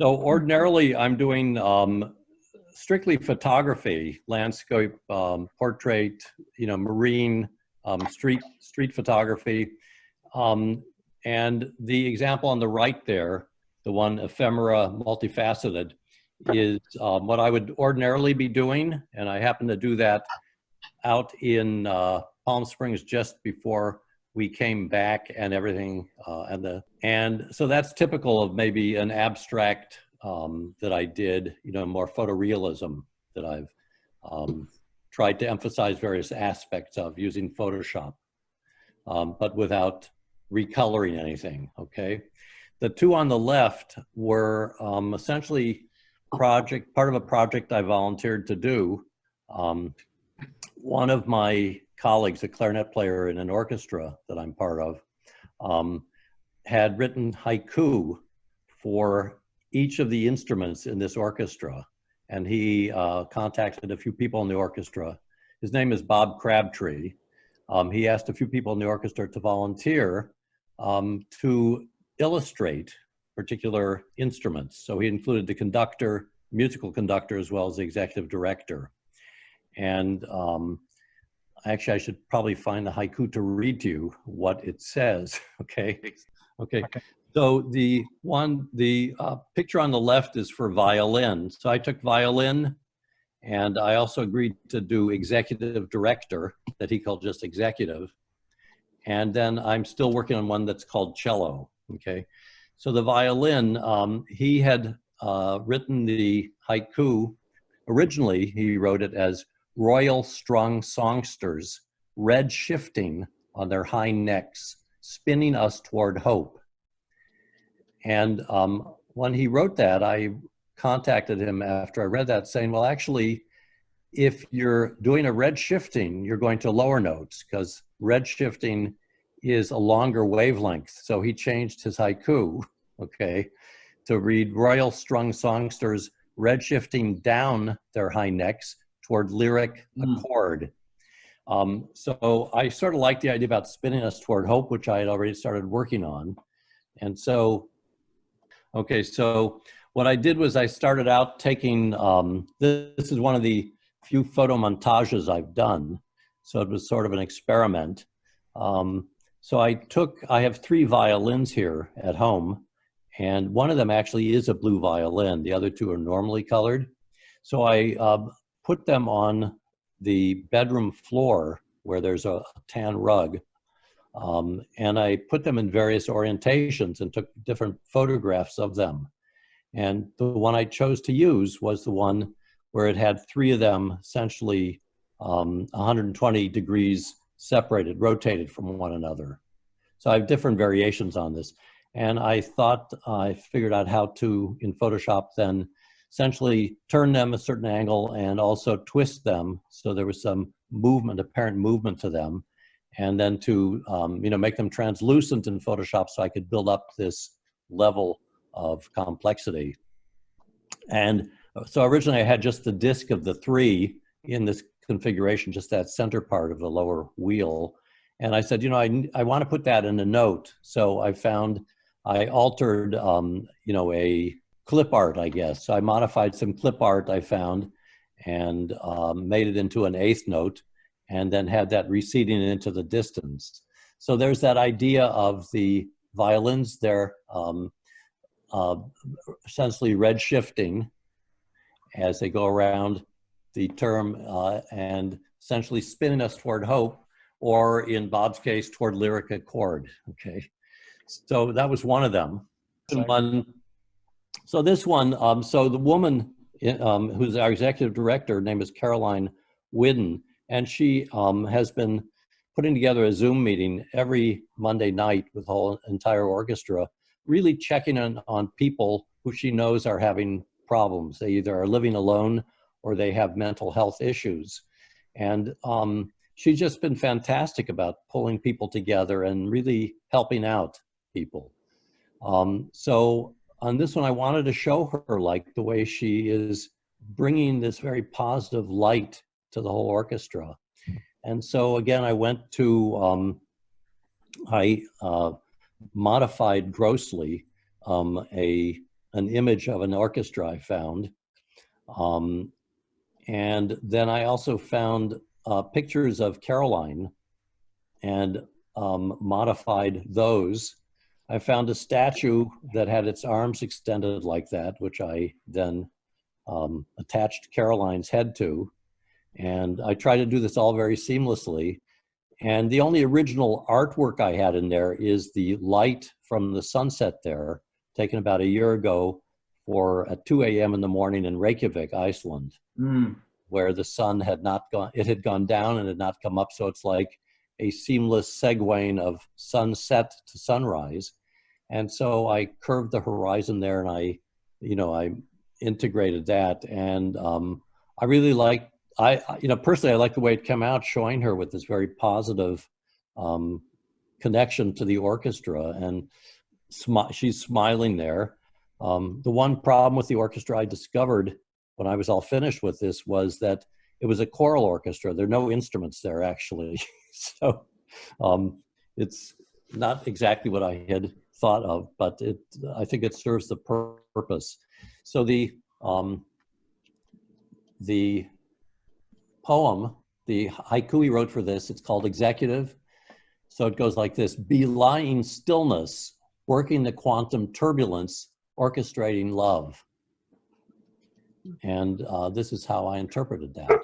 So ordinarily I'm doing strictly photography, landscape, portrait, marine, street photography. And the example on the right there, the one ephemera multifaceted, is what I would ordinarily be doing. And I happen to do that out in Palm Springs just before we came back and everything. And so that's typical of maybe an abstract that I did, more photorealism that I've tried to emphasize various aspects of using Photoshop, but without recoloring anything, okay? The two on the left were essentially part of a project I volunteered to do. One of my colleagues, a clarinet player in an orchestra that I'm part of, had written haiku for each of the instruments in this orchestra. And he contacted a few people in the orchestra. His name is Bob Crabtree. He asked a few people in the orchestra to volunteer to illustrate particular instruments. So he included the conductor, musical conductor, as well as the executive director. And actually, I should probably find the haiku to read to you what it says, okay? Okay. So the picture on the left is for violin. So I took violin, and I also agreed to do executive director, that he called just executive. And then I'm still working on one that's called cello, okay? So the violin, he had written the haiku. Originally, he wrote it as royal strung songsters, red shifting on their hind necks, spinning us toward hope. And when he wrote that, I contacted him after I read that saying, well, actually, if you're doing a red shifting, you're going to lower notes because red shifting is a longer wavelength. So he changed his haiku, okay, to read royal strung songsters, red shifting down their high necks toward lyric accord. So I sort of like the idea about spinning us toward hope, which I had already started working on. And so, okay, so what I did was I started out taking, this is one of the few photo montages I've done. So it was sort of an experiment. So I have 3 violins here at home, and one of them actually is a blue violin. The other 2 are normally colored. So I put them on the bedroom floor where there's a tan rug. And I put them in various orientations and took different photographs of them. And the one I chose to use was the one where it had 3 of them essentially 120 degrees separated, rotated from one another. So I have different variations on this. And I thought I figured out how to, in Photoshop, then essentially turn them a certain angle and also twist them so there was some movement, apparent movement to them, and then to make them translucent in Photoshop so I could build up this level of complexity. And so originally I had just the disc of the 3 in this configuration, just that center part of the lower wheel. And I said, I want to put that in a note. So I altered, a clip art, I guess. So I modified some clip art I found and made it into an 8th note, and then had that receding into the distance. So there's that idea of the violins, they're essentially red shifting as they go around the term and essentially spinning us toward hope, or in Bob's case, toward lyric accord, okay? So that was one of them. So this one, so the woman who's our executive director, her name is Caroline Whidden, and she has been putting together a Zoom meeting every Monday night with the whole entire orchestra, really checking on people who she knows are having problems. They either are living alone or they have mental health issues. And she's just been fantastic about pulling people together and really helping out people. So on this one, I wanted to show her like the way she is bringing this very positive light to the whole orchestra. And so again, I went to, I modified grossly a an image of an orchestra I found. And then I also found pictures of Caroline and modified those. I found a statue that had its arms extended like that, which I then attached Caroline's head to. And I try to do this all very seamlessly. And the only original artwork I had in there is the light from the sunset there, taken about a year ago at 2 a.m. in the morning in Reykjavik, Iceland, where the sun had not gone, it had gone down and had not come up. So it's like a seamless segueing of sunset to sunrise. And so I curved the horizon there, and I integrated that. And I really like, personally, I like the way it came out, showing her with this very positive connection to the orchestra, and she's smiling there. The one problem with the orchestra I discovered when I was all finished with this was that it was a choral orchestra. There are no instruments there, actually. So it's not exactly what I had thought of, but I think it serves the purpose. So the poem, the haiku he wrote for this, it's called Executive. So it goes like this: belying stillness, working the quantum turbulence, orchestrating love. And this is how I interpreted that.